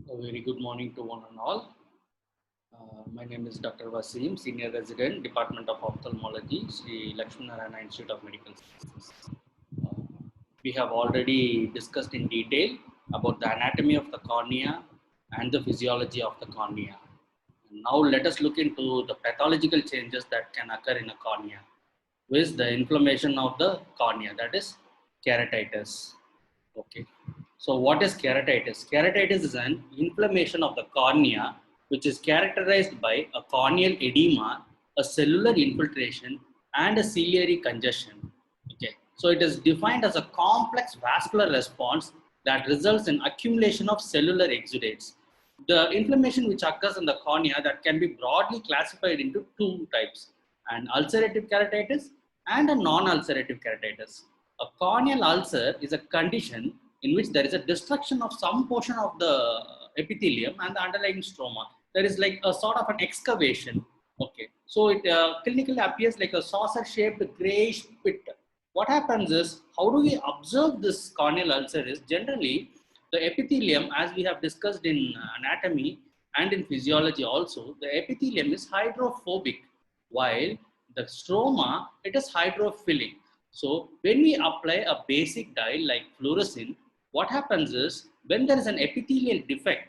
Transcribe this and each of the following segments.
A very good morning to one and all. My name is Dr. Wasim, Senior Resident, Department of Ophthalmology, Sri Lakshminarayana Institute of Medical Sciences. Uh, we have already discussed in detail about the anatomy of the cornea and the physiology of the cornea. Now let us look into the pathological changes that can occur in a cornea with the inflammation of the cornea, that is keratitis. Okay. So what is keratitis? Keratitis is an inflammation of the cornea which is characterized by a corneal edema, a cellular infiltration, and a ciliary congestion. Okay. So it is defined as a complex vascular response that results in accumulation of cellular exudates. The inflammation which occurs in the cornea that can be broadly classified into two types, an ulcerative keratitis and a non-ulcerative keratitis. A corneal ulcer is a condition in which there is a destruction of some portion of the epithelium and the underlying stroma. There is like a sort of an excavation. Okay, so it clinically appears like a saucer-shaped grayish pit. What happens is, how do we observe this corneal ulcer is generally the epithelium, as we have discussed in anatomy and in physiology also, the epithelium is hydrophobic, while the stroma, it is hydrophilic. So when we apply a basic dye like fluorescein, what happens is when there is an epithelial defect,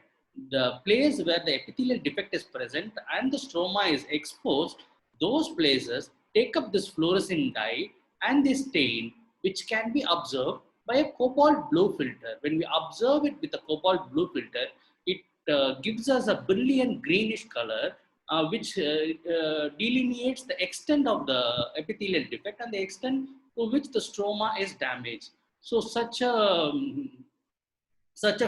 the place where the epithelial defect is present and the stroma is exposed, those places take up this fluorescein dye and they stain, which can be observed by a cobalt blue filter. When we observe it with a cobalt blue filter, it gives us a brilliant greenish color, which delineates the extent of the epithelial defect and the extent to which the stroma is damaged. So such a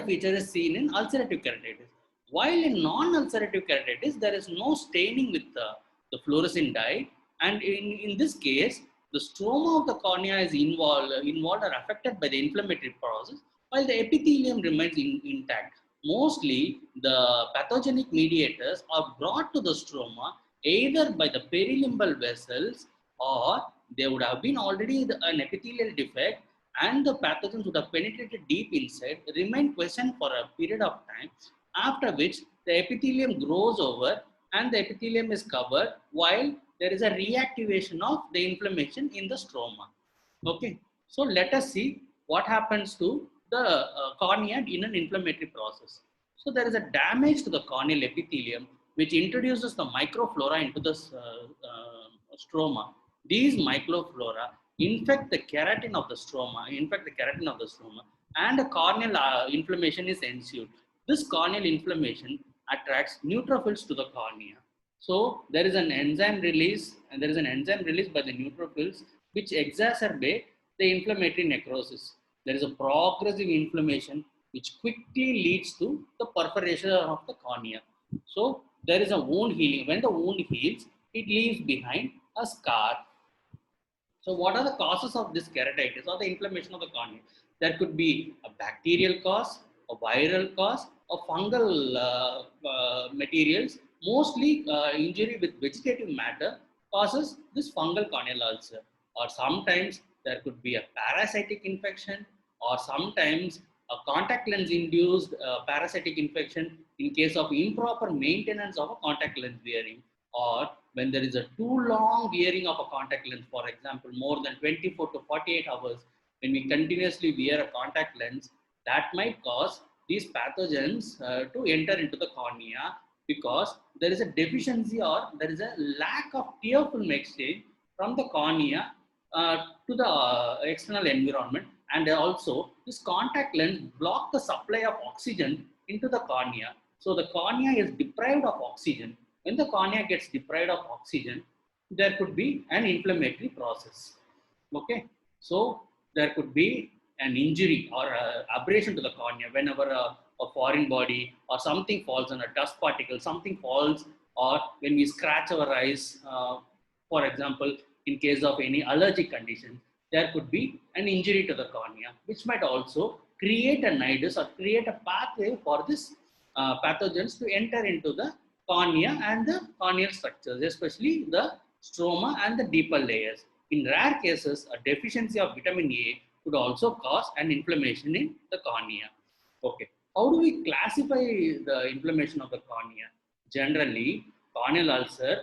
feature is seen in ulcerative keratitis. While in non-ulcerative keratitis, there is no staining with the fluorescein dye, and in this case, the stroma of the cornea is involved or affected by the inflammatory process, while the epithelium remains intact. Mostly, the pathogenic mediators are brought to the stroma either by the perilimbal vessels, or they would have been already an epithelial defect and the pathogens would have penetrated deep inside, remain quiescent for a period of time, after which the epithelium grows over and the epithelium is covered while there is a reactivation of the inflammation in the stroma. Okay, so let us see what happens to the cornea in an inflammatory process. So there is a damage to the corneal epithelium which introduces the microflora into the stroma. These microflora infect the keratin of the stroma, and a corneal inflammation is ensued. This corneal inflammation attracts neutrophils to the cornea. So there is an enzyme release, and there is an enzyme released by the neutrophils which exacerbate the inflammatory necrosis. There is a progressive inflammation which quickly leads to the perforation of the cornea. So there is a wound healing. When the wound heals, it leaves behind a scar. So what are the causes of this keratitis or the inflammation of the cornea? There could be a bacterial cause, a viral cause, or fungal materials. Mostly injury with vegetative matter causes this fungal corneal ulcer. Or sometimes there could be a parasitic infection, or sometimes a contact lens induced parasitic infection in case of improper maintenance of a contact lens wearing, or when there is a too long wearing of a contact lens, for example, more than 24 to 48 hours, when we continuously wear a contact lens, that might cause these pathogens to enter into the cornea, because there is a deficiency or there is a lack of tear film exchange from the cornea to the external environment. And also this contact lens block the supply of oxygen into the cornea. So the cornea is deprived of oxygen. When the cornea gets deprived of oxygen, there could be an inflammatory process. Okay, so there could be an injury or abrasion to the cornea whenever a foreign body or something falls on a dust particle, something falls, or when we scratch our eyes, for example, in case of any allergic condition, there could be an injury to the cornea, which might also create a nidus or create a pathway for this pathogens to enter into the cornea and the corneal structures, especially the stroma and the deeper layers. In rare cases, a deficiency of vitamin A could also cause an inflammation in the cornea. Okay. How do we classify the inflammation of the cornea? Generally, corneal ulcer,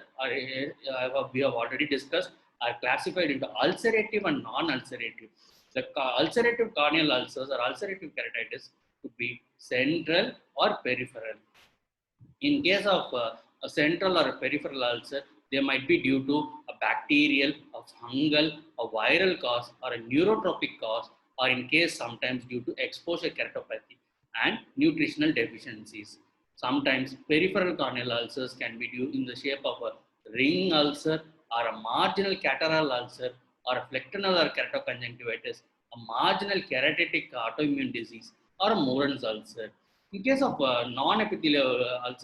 we have already discussed, are classified into ulcerative and non-ulcerative. The ulcerative corneal ulcers or ulcerative keratitis could be central or peripheral. In case of a central or a peripheral ulcer, they might be due to a bacterial, a fungal, a viral cause, or a neurotropic cause, or in case sometimes due to exposure keratopathy and nutritional deficiencies. Sometimes peripheral corneal ulcers can be due in the shape of a ring ulcer or a marginal catarrhal ulcer or a flecternal or keratoconjunctivitis, a marginal keratitic autoimmune disease, or a Moran's ulcer. In case of non-epithelial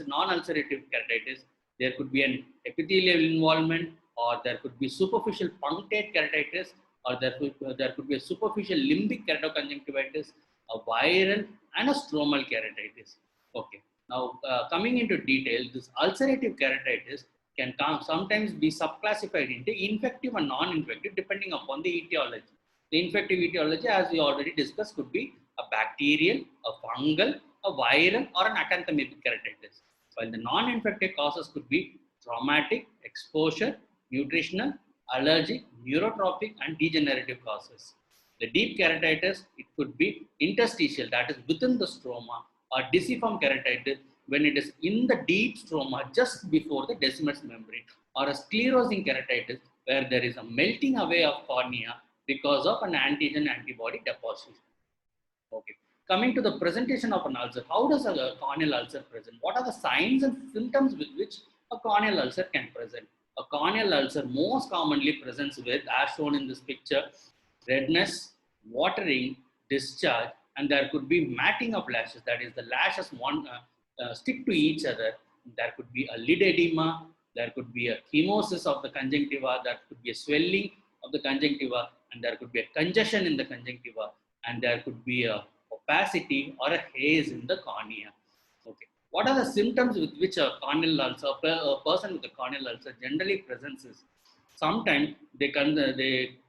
non-ulcerative keratitis, there could be an epithelial involvement, or there could be superficial punctate keratitis, or there could be a superficial limbic keratoconjunctivitis, a viral, and a stromal keratitis. Okay. Now, coming into detail, this ulcerative keratitis can sometimes be subclassified into infective and non-infective depending upon the etiology. The infective etiology, as we already discussed, could be a bacterial, a fungal, a viral, or an acanthamoepic keratitis. While the non-infective causes could be traumatic, exposure, nutritional, allergic, neurotropic, and degenerative causes. The deep keratitis, it could be interstitial, that is within the stroma, or deciform keratitis when it is in the deep stroma just before the descemet membrane, or a sclerosing keratitis where there is a melting away of cornea because of an antigen antibody deposition. Okay. Coming to the presentation of an ulcer, how does a corneal ulcer present? What are the signs and symptoms with which a corneal ulcer can present? A corneal ulcer most commonly presents with, as shown in this picture, redness, watering, discharge, and there could be matting of lashes. That is, the lashes stick to each other. There could be a lid edema. There could be a chemosis of the conjunctiva. There could be a swelling of the conjunctiva, and there could be a congestion in the conjunctiva, and there could be a opacity or a haze in the cornea. Okay. What are the symptoms with which a corneal ulcer, a person with a corneal ulcer generally presents is, sometimes they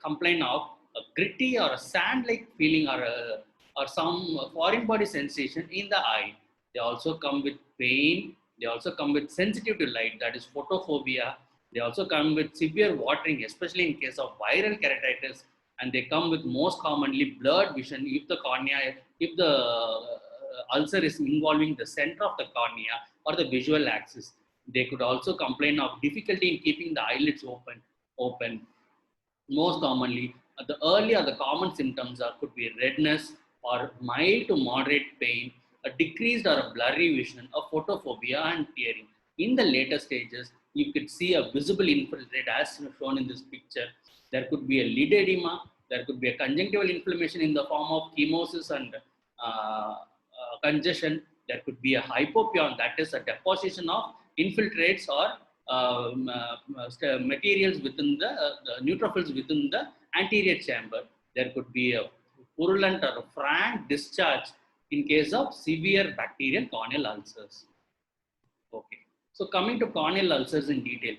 complain of a gritty or a sand-like feeling, or some foreign body sensation in the eye. They also come with pain. They also come with sensitivity to light, that is photophobia. They also come with severe watering, especially in case of viral keratitis, and they come with most commonly blurred vision if the cornea, if the ulcer is involving the center of the cornea or the visual axis. They could also complain of difficulty in keeping the eyelids open. Most commonly, the early or the common symptoms could be redness or mild to moderate pain, a decreased or a blurry vision, a photophobia, and tearing. In the later stages, you could see a visible infiltrate as shown in this picture. There could be a lid edema, there could be a conjunctival inflammation in the form of chemosis and congestion. There could be a hypopion, that is a deposition of infiltrates or materials within the neutrophils within the anterior chamber. There could be a purulent or a frank discharge in case of severe bacterial corneal ulcers. Okay. So coming to corneal ulcers in detail,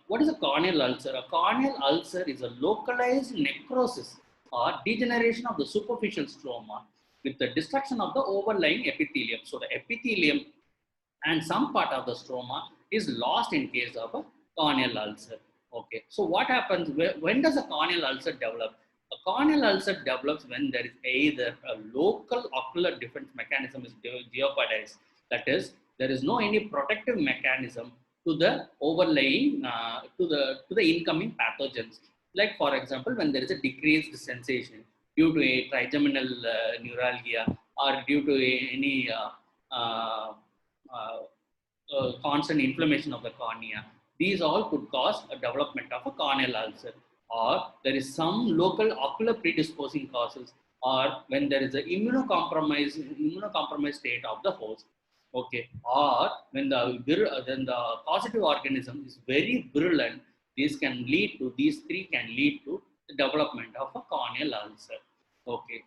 what is a corneal ulcer? A corneal ulcer is a localized necrosis or degeneration of the superficial stroma with the destruction of the overlying epithelium. So the epithelium and some part of the stroma is lost in case of a corneal ulcer. Okay. So what happens, when does a corneal ulcer develop? A corneal ulcer develops when there is either a local ocular defense mechanism is jeopardized. That is, there is no any protective mechanism to the overlaying to the incoming pathogens. Like for example, when there is a decreased sensation due to a trigeminal neuralgia or due to any constant inflammation of the cornea, these all could cause a development of a corneal ulcer. Or there is some local ocular predisposing causes, or when there is an immunocompromised state of the host. Okay, or when the causative organism is very virulent, these three can lead to the development of a corneal ulcer. Okay.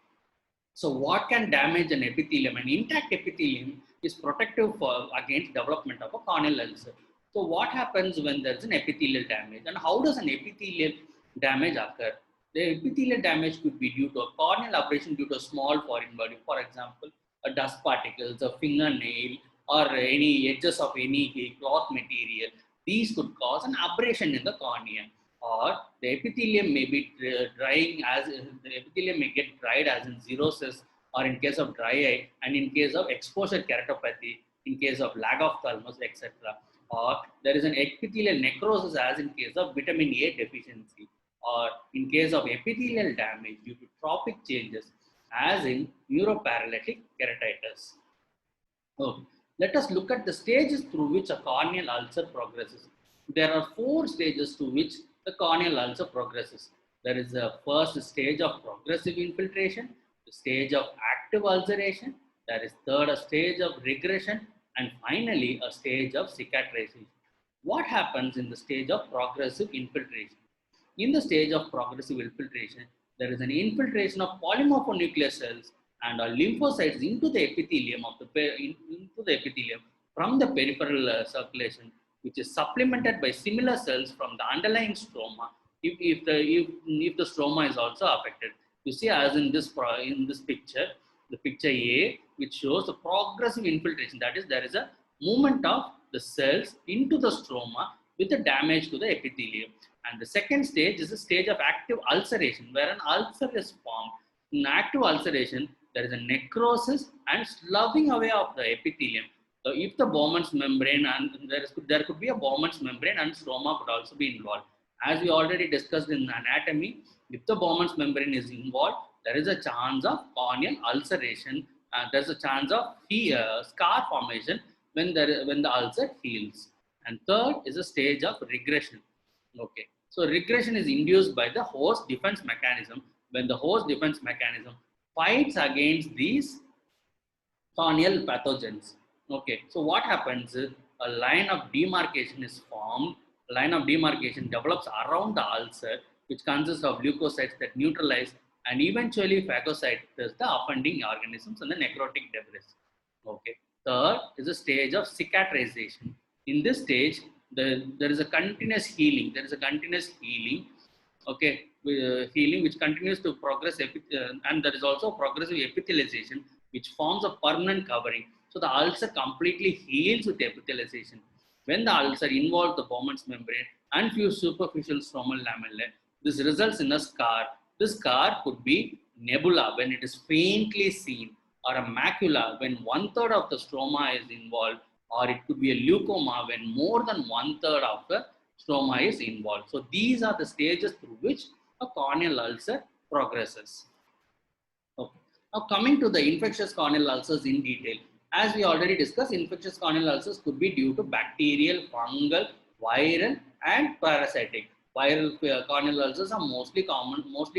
So what can damage an epithelium? An intact epithelium is protective against development of a corneal ulcer. So what happens when there is an epithelial damage, and how does an epithelial damage occur? The epithelial damage could be due to a corneal abrasion due to a small foreign body. For example, dust particles, a fingernail, or any edges of any cloth material. These could cause an abrasion in the cornea, or the epithelium may be drying as the epithelium may get dried as in xerosis, or in case of dry eye, and in case of exposure keratopathy, in case of lag of thalmus, etc. Or there is an epithelial necrosis as in case of vitamin A deficiency, or in case of epithelial damage due to trophic changes as in neuroparalytic keratitis. Oh, let us look at the stages through which a corneal ulcer progresses. There are 4 stages to which the corneal ulcer progresses. There is a first stage of progressive infiltration, the stage of active ulceration, there is third a stage of regression, and finally a stage of cicatrization. What happens in the stage of progressive infiltration? In the stage of progressive infiltration, there is an infiltration of polymorphonuclear cells and lymphocytes into the epithelium of into the epithelium from the peripheral circulation, which is supplemented by similar cells from the underlying stroma. If the stroma is also affected, you see, as in this picture, the picture A, which shows the progressive infiltration. That is, there is a movement of the cells into the stroma with the damage to the epithelium. And the second stage is a stage of active ulceration, where an ulcer is formed. In active ulceration, there is a necrosis and sloughing away of the epithelium. So if the Bowman's membrane, and there could be a Bowman's membrane and stroma could also be involved. As we already discussed in anatomy, if the Bowman's membrane is involved, there is a chance of corneal ulceration. There's a chance of scar formation when the ulcer heals. And third is a stage of regression. Okay, so regression is induced by the host defense mechanism when the host defense mechanism fights against these corneal pathogens. Okay, so what happens is a line of demarcation is formed. A line of demarcation develops around the ulcer, which consists of leukocytes that neutralize and eventually phagocytose the offending organisms and the necrotic debris. Okay, third is a stage of cicatrization. In this stage, there is a continuous healing. There is a continuous healing. Okay, healing which continues to progress, and there is also progressive epithelialization, which forms a permanent covering. So the ulcer completely heals with epithelialization. When the ulcer involves the Bowman's membrane and few superficial stromal lamellae, this results in a scar. This scar could be nebula when it is faintly seen, or a macula when 1/3 of the stroma is involved, or it could be a leukoma when more than 1/3 of the stroma is involved. So these are the stages through which a corneal ulcer progresses. Okay. Now coming to the infectious corneal ulcers in detail. As we already discussed, infectious corneal ulcers could be due to bacterial, fungal, viral, and parasitic. Viral corneal ulcers are mostly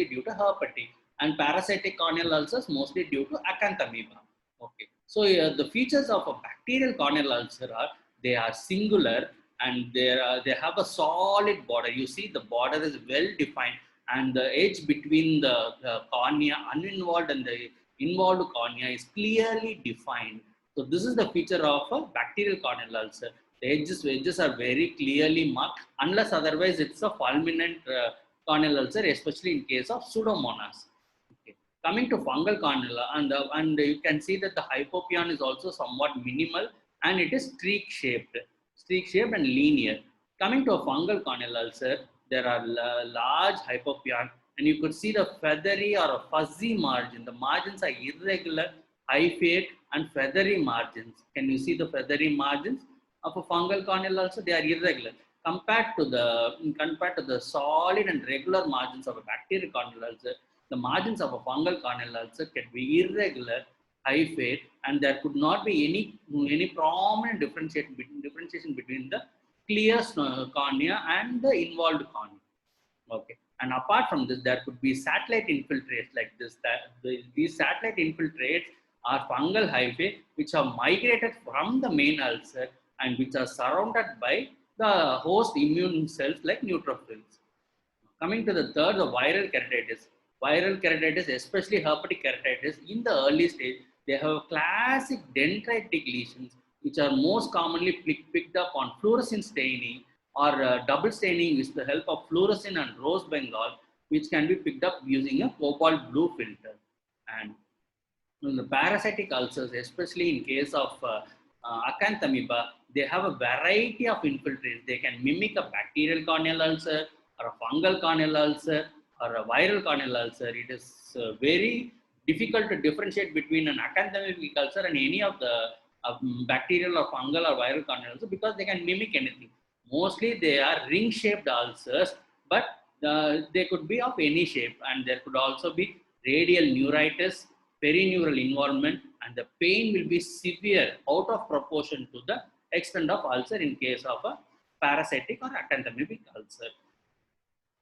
due to herpetic, and parasitic corneal ulcers mostly due to acanthamoeba. Okay. So the features of a bacterial corneal ulcer are they are singular, and they have a solid border. You see, the border is well defined, and the edge between the cornea uninvolved and the involved cornea is clearly defined. So this is the feature of a bacterial corneal ulcer. The edges are very clearly marked, unless otherwise it's a fulminant corneal ulcer, especially in case of Pseudomonas. Okay. Coming to fungal corneal, and you can see that the hypopyon is also somewhat minimal, and it is streak shaped and linear. Coming to a fungal corneal ulcer, there are large hypopyon, and you could see the feathery or a fuzzy margin. The margins are irregular, hyphae, and feathery margins. Can you see the feathery margins of a fungal corneal ulcer? They are irregular. Compared to the solid and regular margins of a bacterial corneal ulcer, the margins of a fungal corneal ulcer can be irregular, hyphae, and there could not be any prominent differentiation between the clear cornea and the involved cornea. Okay. And apart from this, there could be satellite infiltrates like this. These satellite infiltrates are fungal hyphae which are migrated from the main ulcer and which are surrounded by the host immune cells like neutrophils. Coming to the third, the viral keratitis. Viral keratitis, especially herpetic keratitis, in the early stage, they have classic dendritic lesions which are most commonly picked up on fluorescein staining or double staining with the help of fluorescein and rose bengal, which can be picked up using a cobalt blue filter. And The parasitic ulcers, especially in case of acanthamoeba, they have a variety of infiltrates. They can mimic a bacterial corneal ulcer or a fungal corneal ulcer or a viral corneal ulcer. It is very difficult to differentiate between an acanthamoebic ulcer and any of the bacterial or fungal or viral corneal ulcer because they can mimic anything. Mostly they are ring-shaped ulcers, but they could be of any shape, and there could also be radial neuritis, perineural involvement, and the pain will be severe out of proportion to the extent of ulcer in case of a parasitic or acanthamoebic ulcer.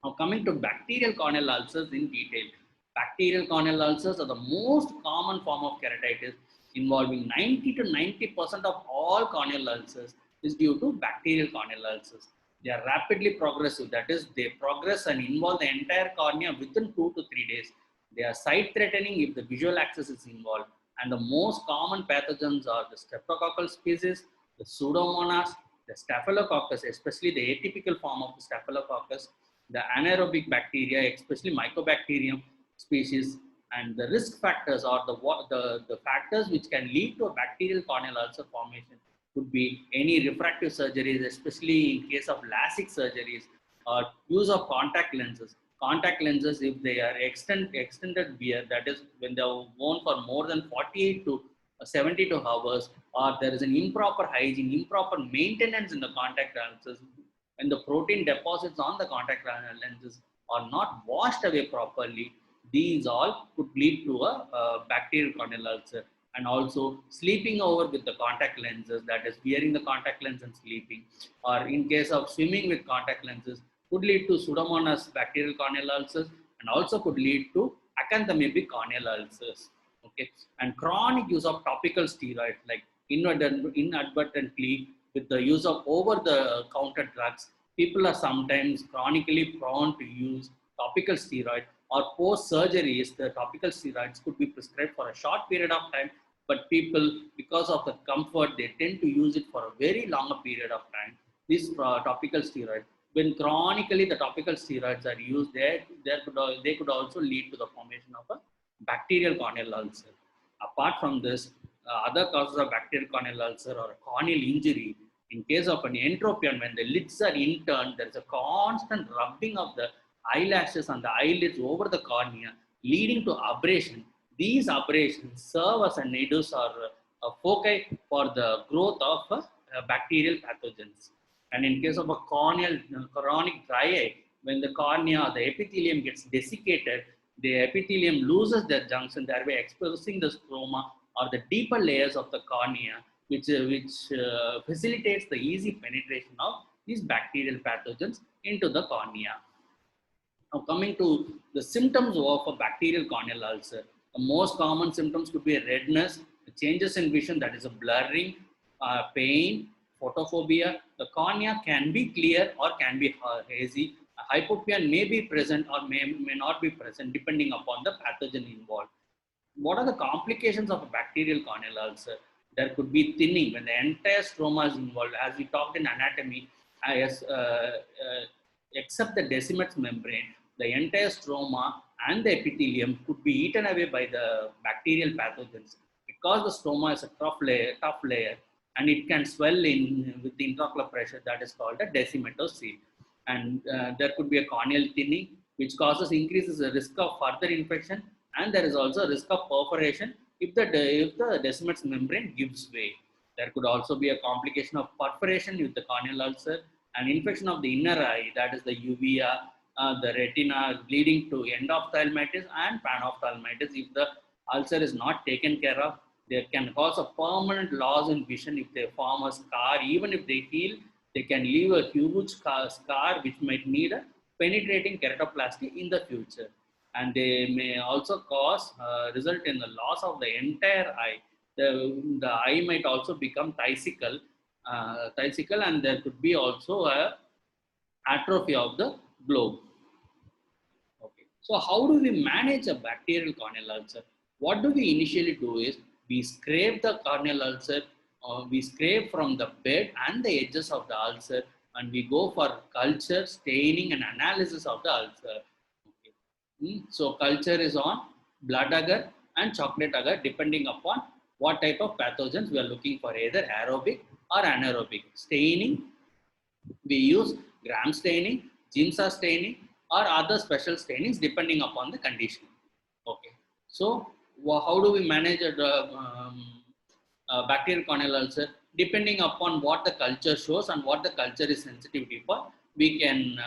Now coming to bacterial corneal ulcers in detail. Bacterial corneal ulcers are the most common form of keratitis, involving 90 to 90% of all corneal ulcers is due to bacterial corneal ulcers. They are rapidly progressive, that is, they progress and involve the entire cornea within 2 to 3 days. They are sight threatening if the visual axis is involved, and the most common pathogens are the streptococcal species, the Pseudomonas, the Staphylococcus, especially the atypical form of the Staphylococcus, the anaerobic bacteria, especially Mycobacterium species, and the risk factors or the factors which can lead to a bacterial corneal ulcer formation could be any refractive surgeries, especially in case of LASIK surgeries, or use of contact lenses. Contact lenses, if they are extended wear, that is when they are worn for more than 48 to 72 hours, or there is an improper hygiene, improper maintenance in the contact lenses, when the protein deposits on the contact lenses are not washed away properly, these all could lead to a bacterial corneal ulcer. And also sleeping over with the contact lenses, that is wearing the contact lens and sleeping, or in case of swimming with contact lenses, could lead to Pseudomonas bacterial corneal ulcers and also could lead to acanthamoebic corneal ulcers. Okay, and chronic use of topical steroids, like inadvertently with the use of over-the-counter drugs, people are sometimes chronically prone to use topical steroid, or post-surgeries, the topical steroids could be prescribed for a short period of time, but people, because of the comfort, they tend to use it for a very longer period of time. This topical steroid, when chronically the topical steroids are used, they could also lead to the formation of a bacterial corneal ulcer. Apart from this, other causes of bacterial corneal ulcer or corneal injury, in case of an entropion, when the lids are inturned, there is a constant rubbing of the eyelashes and the eyelids over the cornea, leading to abrasion. These abrasions serve as a nidus or a foci for the growth of bacterial pathogens. And in case of a corneal chronic dry eye, when the cornea, the epithelium gets desiccated, the epithelium loses their junction, thereby exposing the stroma or the deeper layers of the cornea, which facilitates the easy penetration of these bacterial pathogens into the cornea. Now, coming to the symptoms of a bacterial corneal ulcer, the most common symptoms could be redness, changes in vision, that is a blurring, pain, photophobia. The cornea can be clear or can be hazy. Hypopia may be present or may not be present depending upon the pathogen involved. What are the complications of a bacterial corneal ulcer? There could be thinning when the entire stroma is involved. As we talked in anatomy, except the Descemet's membrane, the entire stroma and the epithelium could be eaten away by the bacterial pathogens. Because the stroma is a tough layer, and it can swell in with the intraocular pressure, that is called a descemetocele. And there could be a corneal thinning, which increases the risk of further infection, and there is also a risk of perforation if the Descemet's membrane gives way. There could also be a complication of perforation with the corneal ulcer, an infection of the inner eye, that is the uvea, the retina, leading to endophthalmitis and panophthalmitis. If the ulcer is not taken care of, they can cause a permanent loss in vision if they form a scar. Even if they heal, they can leave a huge scar which might need a penetrating keratoplasty in the future. And they may also result in the loss of the entire eye. The eye might also become ptisical, and there could be also a atrophy of the globe. Okay. So how do we manage a bacterial corneal ulcer? What do we initially do is we scrape the corneal ulcer, we scrape from the bed and the edges of the ulcer, and we go for culture, staining and analysis of the ulcer. Okay. So culture is on blood agar and chocolate agar depending upon what type of pathogens we are looking for, either aerobic or anaerobic. Staining, we use gram staining, Giemsa staining, or other special stainings depending upon the condition. Okay. So how do we manage bacterial corneal ulcer? Depending upon what the culture shows and what the culture is sensitivity for, we can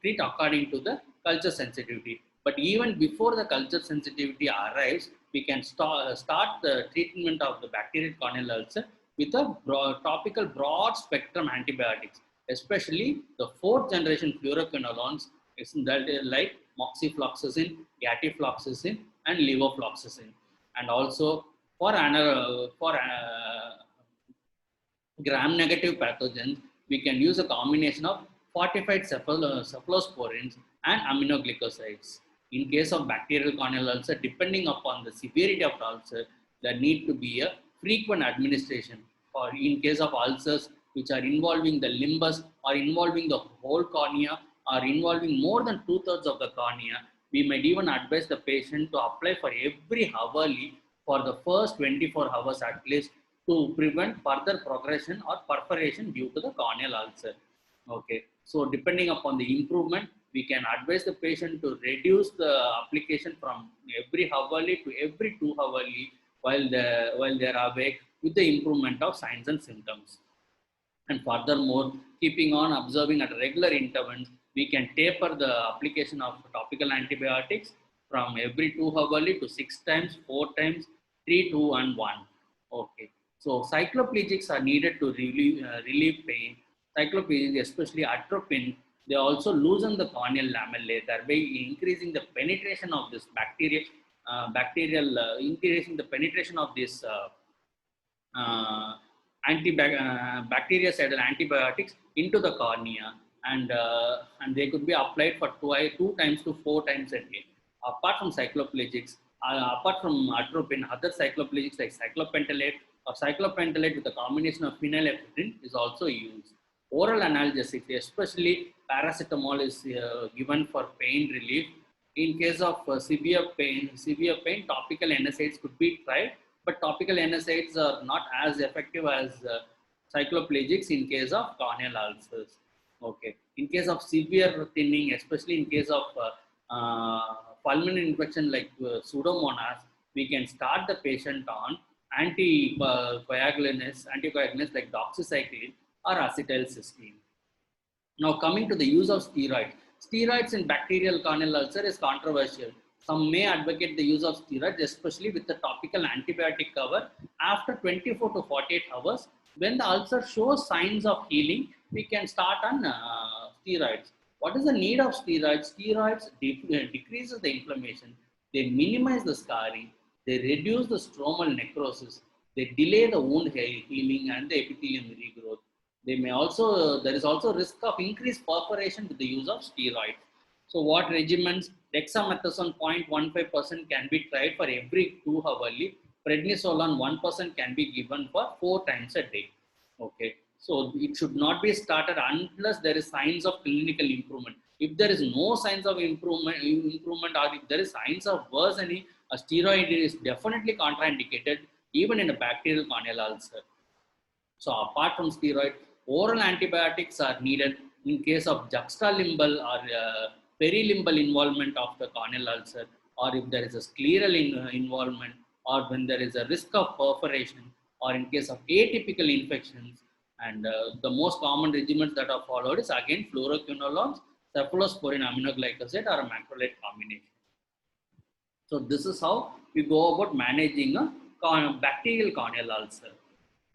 treat according to the culture sensitivity. But even before the culture sensitivity arrives, we can start the treatment of the bacterial corneal ulcer with a topical broad spectrum antibiotics, especially the fourth generation fluoroquinolones, like moxifloxacin, gatifloxacin, and levofloxacin. And also for gram-negative pathogens, we can use a combination of fortified cephalosporins and aminoglycosides. In case of bacterial corneal ulcer, depending upon the severity of the ulcer, there need to be a frequent administration. Or in case of ulcers which are involving the limbus or involving the whole cornea or involving more than 2/3 of the cornea, we might even advise the patient to apply for every hourly for the first 24 hours at least, to prevent further progression or perforation due to the corneal ulcer. Okay, so depending upon the improvement, we can advise the patient to reduce the application from every hourly to every 2 hourly while they are awake, with the improvement of signs and symptoms. And furthermore, keeping on observing at regular intervals, we can taper the application of topical antibiotics from every 2 hourly to 6 times, 4 times, 3, 2, and 1. Okay. So cycloplegics are needed to relieve pain. Cycloplegics, especially atropine, they also loosen the corneal lamellae, thereby increasing the penetration of this increasing the penetration of this uh, bactericidal antibiotics into the cornea, and they could be applied for 2 times to 4 times a day. Apart from cycloplegics, apart from atropine, other cycloplegics like cyclopentalate or cyclopentalate with a combination of phenylephrine is also used. Oral analgesics, especially paracetamol, is given for pain relief. In case of severe pain, topical NSAIDs could be tried, but topical NSAIDs are not as effective as cycloplegics in case of corneal ulcers. Okay. In case of severe thinning, especially in case of pulmonary infection like pseudomonas, we can start the patient on anticoagulants like doxycycline or acetylcysteine. Now, coming to the use of steroids. Steroids in bacterial corneal ulcer is controversial. Some may advocate the use of steroids, especially with the topical antibiotic cover after 24 to 48 hours. When the ulcer shows signs of healing, we can start on steroids. What is the need of steroids? Steroids decreases the inflammation. They minimize the scarring. They reduce the stromal necrosis. They delay the wound healing and the epithelium regrowth. There is also risk of increased perforation with the use of steroids. So what regimens? Dexamethasone 0.15% can be tried for every 2 hourly. Prednisolone 1% can be given for 4 times a day. Okay. So it should not be started unless there is signs of clinical improvement. If there is no signs of improvement or if there is signs of worsening, a steroid is definitely contraindicated even in a bacterial corneal ulcer. So apart from steroid, oral antibiotics are needed in case of juxtalimbal or perilimbal involvement of the corneal ulcer, or if there is a scleral involvement, or when there is a risk of perforation, or in case of atypical infections. And the most common regimens that are followed is again fluoroquinolones, cephalosporin aminoglycoside, or a macrolide combination. So this is how we go about managing a bacterial corneal ulcer.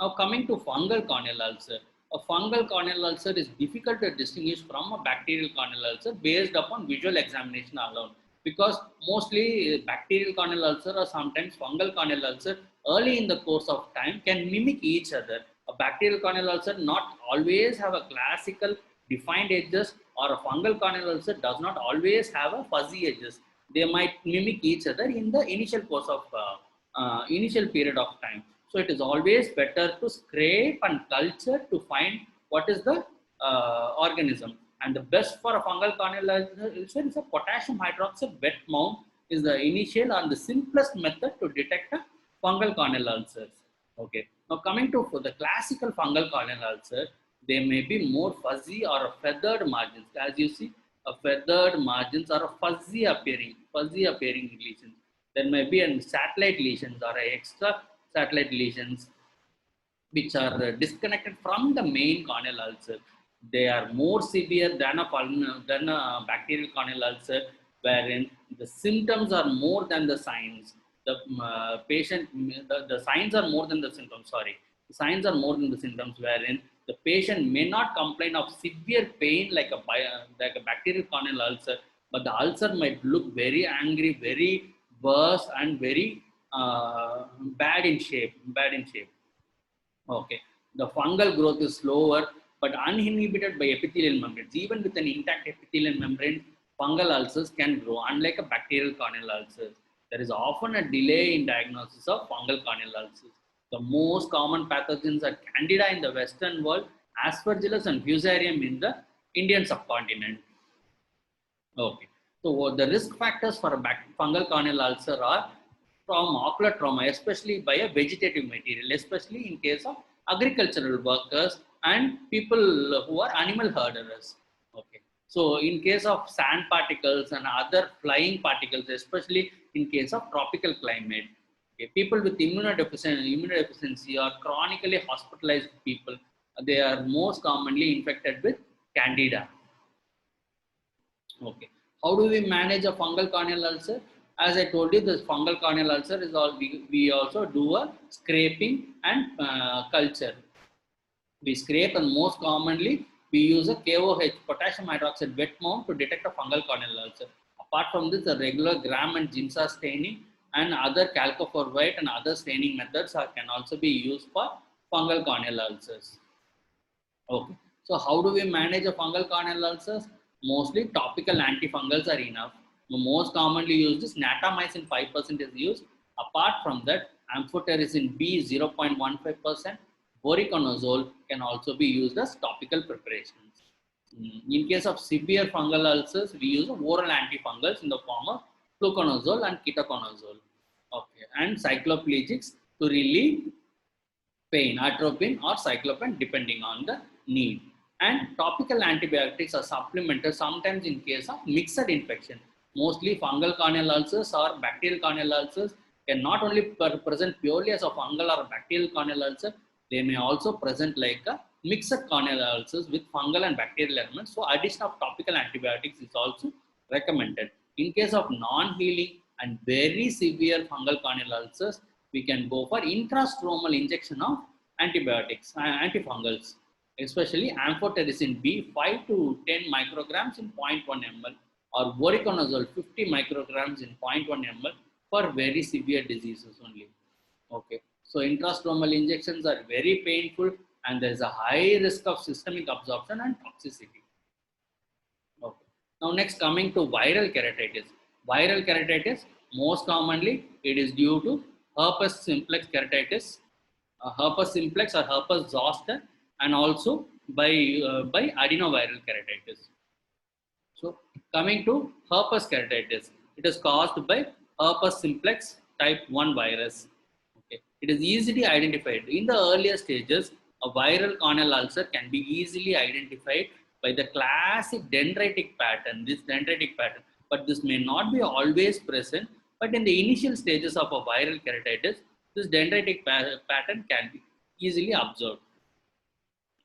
Now coming to fungal corneal ulcer. A fungal corneal ulcer is difficult to distinguish from a bacterial corneal ulcer based upon visual examination alone, because mostly bacterial corneal ulcer or sometimes fungal corneal ulcer early in the course of time can mimic each other. A bacterial corneal ulcer not always have a classical defined edges, or a fungal corneal ulcer does not always have a fuzzy edges. They might mimic each other in the initial course of initial period of time. So it is always better to scrape and culture to find what is the organism. And the best for a fungal corneal ulcer is a potassium hydroxide wet mount is the initial and the simplest method to detect a fungal corneal ulcers. Okay. Now coming to for the classical fungal corneal ulcer, they may be more fuzzy or feathered margins. As you see, a feathered margins or a fuzzy appearing lesions. There may be an satellite lesions or a extra satellite lesions which are disconnected from the main corneal ulcer. They are more severe than a bacterial corneal ulcer, wherein the symptoms are more than the signs. The signs are more than the symptoms. Sorry, the signs are more than the symptoms, wherein the patient may not complain of severe pain like a bacterial corneal ulcer, but the ulcer might look very angry, very worse, and very bad in shape. Bad in shape. Okay. The fungal growth is slower but uninhibited by epithelial membranes. Even with an intact epithelial membrane, fungal ulcers can grow, unlike a bacterial corneal ulcer. There is often a delay in diagnosis of fungal corneal ulcers. The most common pathogens are Candida in the Western world, Aspergillus and Fusarium in the Indian subcontinent. Okay. So the risk factors for a fungal corneal ulcer are from ocular trauma, especially by a vegetative material, especially in case of agricultural workers and people who are animal herders. Okay. So in case of sand particles and other flying particles, especially in case of tropical climate, okay, people with immunodeficiency or chronically hospitalized people, they are most commonly infected with Candida. Okay. How do we manage a fungal corneal ulcer? As I told you, this fungal corneal ulcer is all we also do a scraping and culture. We scrape, and most commonly we use a KOH, potassium hydroxide wet mount, to detect a fungal corneal ulcer. Apart from this, the regular Gram and Giemsa staining and other chalcophore white and other staining methods can also be used for fungal corneal ulcers. Okay. So how do we manage a fungal corneal ulcers? Mostly topical antifungals are enough. The most commonly used is natamycin 5% is used. Apart from that, amphotericin B 0.15%, voriconazole can also be used as topical preparations. In case of severe fungal ulcers, we use oral antifungals in the form of fluconazole and ketoconazole. Okay, and cycloplegics to relieve pain, atropine or cyclopen depending on the need. And topical antibiotics are supplemented sometimes in case of mixed infection. Mostly fungal corneal ulcers or bacterial corneal ulcers can not only present purely as a fungal or a bacterial corneal ulcer, they may also present like a mixed corneal ulcers with fungal and bacterial elements. So addition of topical antibiotics is also recommended. In case of non-healing and very severe fungal corneal ulcers, we can go for intrastromal injection of antibiotics, antifungals, especially amphotericin B 5 to 10 micrograms in 0.1 ml or voriconazole 50 micrograms in 0.1 ml for very severe diseases only. Okay. So intrastromal injections are very painful and there is a high risk of systemic absorption and toxicity. Okay. Now next, coming to viral keratitis. Viral keratitis, most commonly it is due to herpes simplex keratitis, herpes simplex or herpes zoster, and also by adenoviral keratitis. So coming to herpes keratitis, it is caused by herpes simplex type 1 virus. Okay. It is easily identified. In the earlier stages, a viral corneal ulcer can be easily identified by the classic dendritic pattern, but this may not be always present. But in the initial stages of a viral keratitis, this dendritic pattern can be easily observed.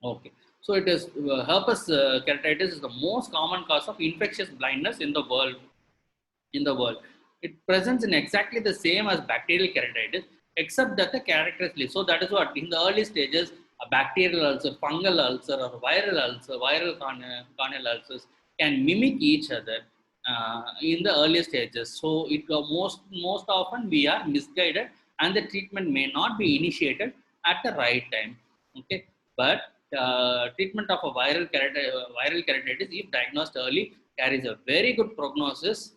Okay. So it is herpes keratitis is the most common cause of infectious blindness in the world. It presents in exactly the same as bacterial keratitis, except that the characteristics. So that is what in the early stages, a bacterial ulcer, fungal ulcer, or viral corneal ulcers can mimic each other in the early stages. So it most often we are misguided, and the treatment may not be initiated at the right time. Okay, but treatment of a viral keratitis, if diagnosed early, carries a very good prognosis.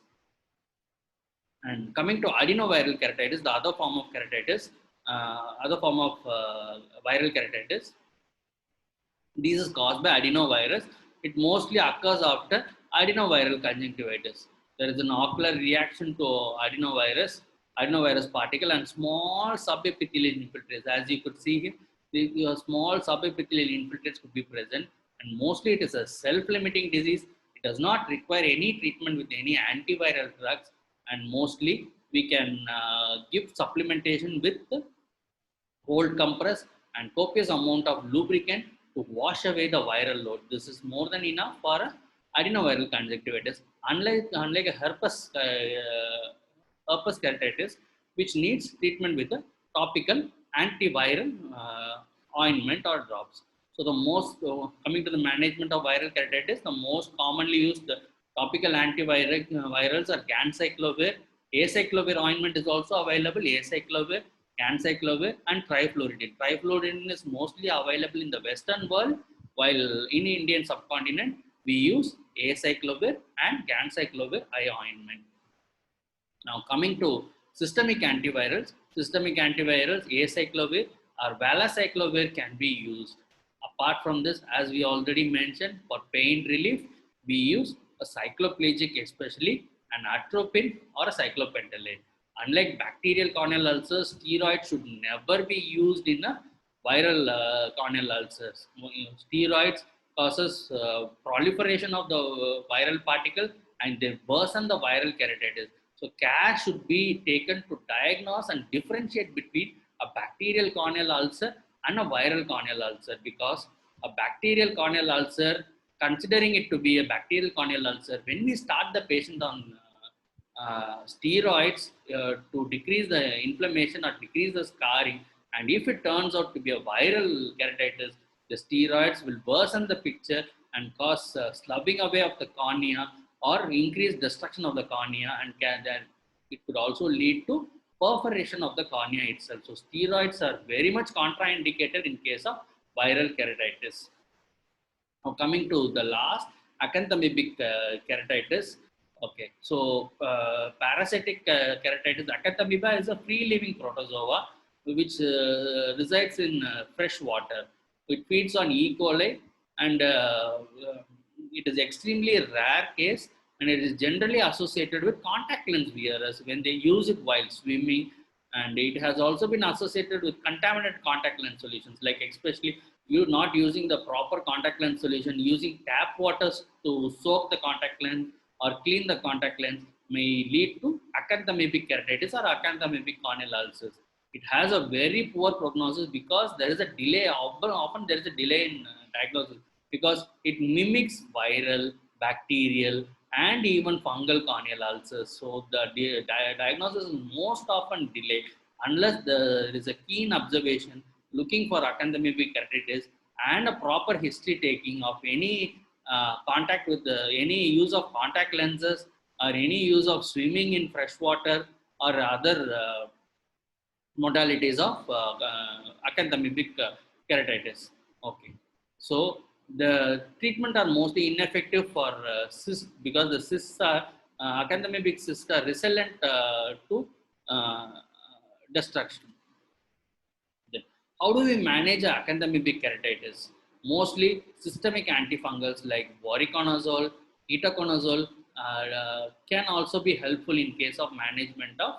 And coming to adenoviral keratitis, the other form of keratitis, viral keratitis, this is caused by adenovirus. It mostly occurs after adenoviral conjunctivitis. there is an ocular reaction to adenovirus particle and small subepithelial infiltrates. As you could see here, the small subepithelial infiltrates could be present, and mostly it is a self-limiting disease. It does not require any treatment with any antiviral drugs, and mostly we can give supplementation with cold compress and copious amount of lubricant to wash away the viral load. This is more than enough for a adenoviral conjunctivitis. Unlike a herpes keratitis, which needs treatment with a topical antiviral ointment or drops. So the most coming to the management of viral keratitis, the most commonly used topical antivirals are ganciclovir. Acyclovir ointment is also available. Acyclovir, ganciclovir, and trifluridine. Trifluridine is mostly available in the Western world, while in Indian subcontinent we use acyclovir and ganciclovir eye ointment. Now coming to systemic antivirals, acyclovir or valacyclovir can be used. Apart from this, as we already mentioned, for pain relief, we use a cycloplegic, especially an atropine or a cyclopentolate. Unlike bacterial corneal ulcers, steroids should never be used in a viral corneal ulcers. Steroids causes proliferation of the viral particle and they worsen the viral keratitis. So care should be taken to diagnose and differentiate between a bacterial corneal ulcer and a viral corneal ulcer, because a bacterial corneal ulcer, considering it to be a bacterial corneal ulcer, when we start the patient on steroids to decrease the inflammation or decrease the scarring, and if it turns out to be a viral keratitis, the steroids will worsen the picture and cause slubbing away of the cornea or increase destruction of the cornea, and it could also lead to perforation of the cornea itself. So steroids are very much contraindicated in case of viral keratitis. Now coming to the last, acanthamoebic keratitis. Okay, so parasitic keratitis, Acanthamoeba is a free-living protozoa which resides in fresh water. It feeds on E. coli, and it is extremely rare case, and it is generally associated with contact lens wearers when they use it while swimming, and it has also been associated with contaminated contact lens solutions, like especially you not using the proper contact lens solution, using tap waters to soak the contact lens or clean the contact lens may lead to acanthamoebic keratitis or acanthamoebic corneal ulcers. It has a very poor prognosis because there is a delay. Often there is a delay in diagnosis because it mimics viral, bacterial, and even fungal corneal ulcers. So the diagnosis is most often delayed unless there is a keen observation looking for acanthamoebic keratitis and a proper history taking of any contact with any use of contact lenses or any use of swimming in fresh water or other modalities of acanthamoebic keratitis. Okay, so the treatment are mostly ineffective for cysts because the cysts are acanthamoebic cysts are resilient to uh, destruction. Then, how do we manage acanthamoebic keratitis? Mostly systemic antifungals like voriconazole, ketoconazole can also be helpful in case of management of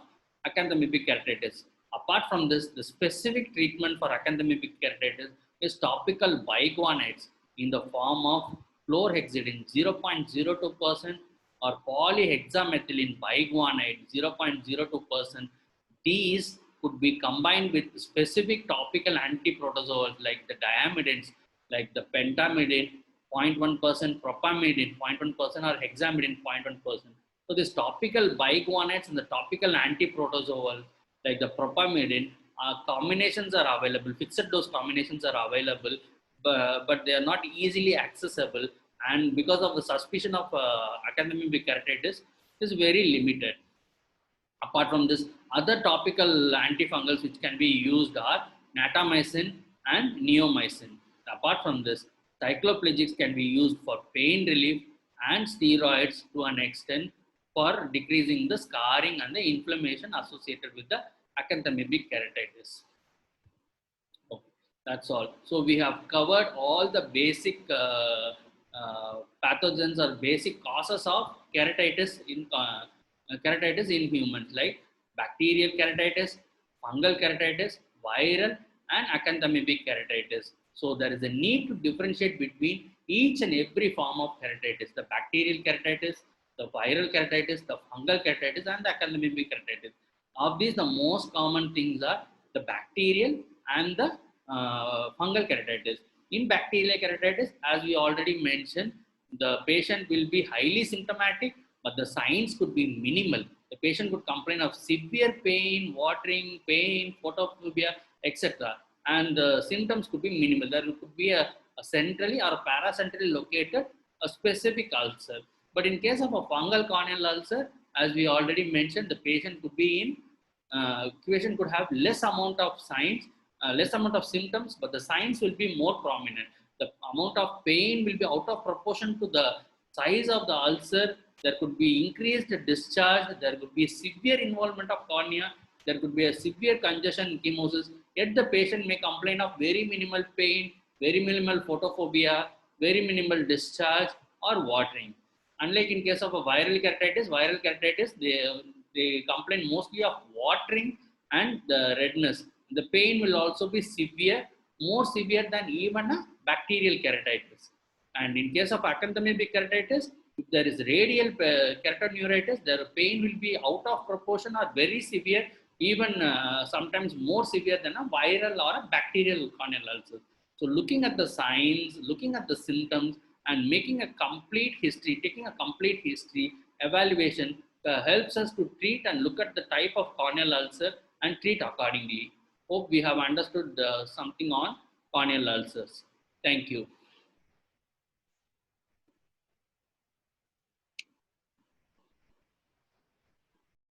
acanthamoebic keratitis. Apart from this, the specific treatment for acanthamoebic keratitis is topical biguanides in the form of chlorhexidine 0.02% or polyhexamethylene biguanide 0.02%. These could be combined with specific topical antiprotozoals like the diamidines, like the pentamidine 0.1%, propamidine 0.1%, or hexamidine 0.1%. So these topical biguanides and the topical antiprotozoal like the propamidine combinations are available, fixed dose combinations are available, but they are not easily accessible, and because of the suspicion of acanthamoebic keratitis is very limited. Apart from this, other topical antifungals which can be used are natamycin and neomycin. Apart from this, cycloplegics can be used for pain relief and steroids to an extent for decreasing the scarring and the inflammation associated with the acanthamoebic keratitis. Okay, that's all. So we have covered all the basic pathogens or basic causes of keratitis in humans, like bacterial keratitis, fungal keratitis, viral, and acanthamoebic keratitis. So there is a need to differentiate between each and every form of keratitis: the bacterial keratitis, the viral keratitis, the fungal keratitis, and the acanthamoebic keratitis. Of these, the most common things are the bacterial and the fungal keratitis. In bacterial keratitis, as we already mentioned, the patient will be highly symptomatic, but the signs could be minimal. The patient could complain of severe pain, watering, pain, photophobia, etc. And the symptoms could be minimal. There could be a centrally or a paracentrally located a specific ulcer. But in case of a fungal corneal ulcer, as we already mentioned, the patient could be in patient could have less amount of signs, less amount of symptoms, but the signs will be more prominent. The amount of pain will be out of proportion to the size of the ulcer. There could be increased discharge. There could be severe involvement of cornea. There could be a severe congestion ecchymosis. Yet the patient may complain of very minimal pain, very minimal photophobia, very minimal discharge or watering. Unlike in case of a viral keratitis, they complain mostly of watering and the redness. The pain will also be severe, more severe than even a bacterial keratitis. And in case of acanthamoebic keratitis, if there is radial keratoneuritis, the pain will be out of proportion or very severe, even sometimes more severe than a viral or a bacterial corneal ulcer. So looking at the signs, looking at the symptoms, and making a complete history, taking a complete history evaluation helps us to treat and look at the type of corneal ulcer and treat accordingly. Hope we have understood something on corneal ulcers. Thank you.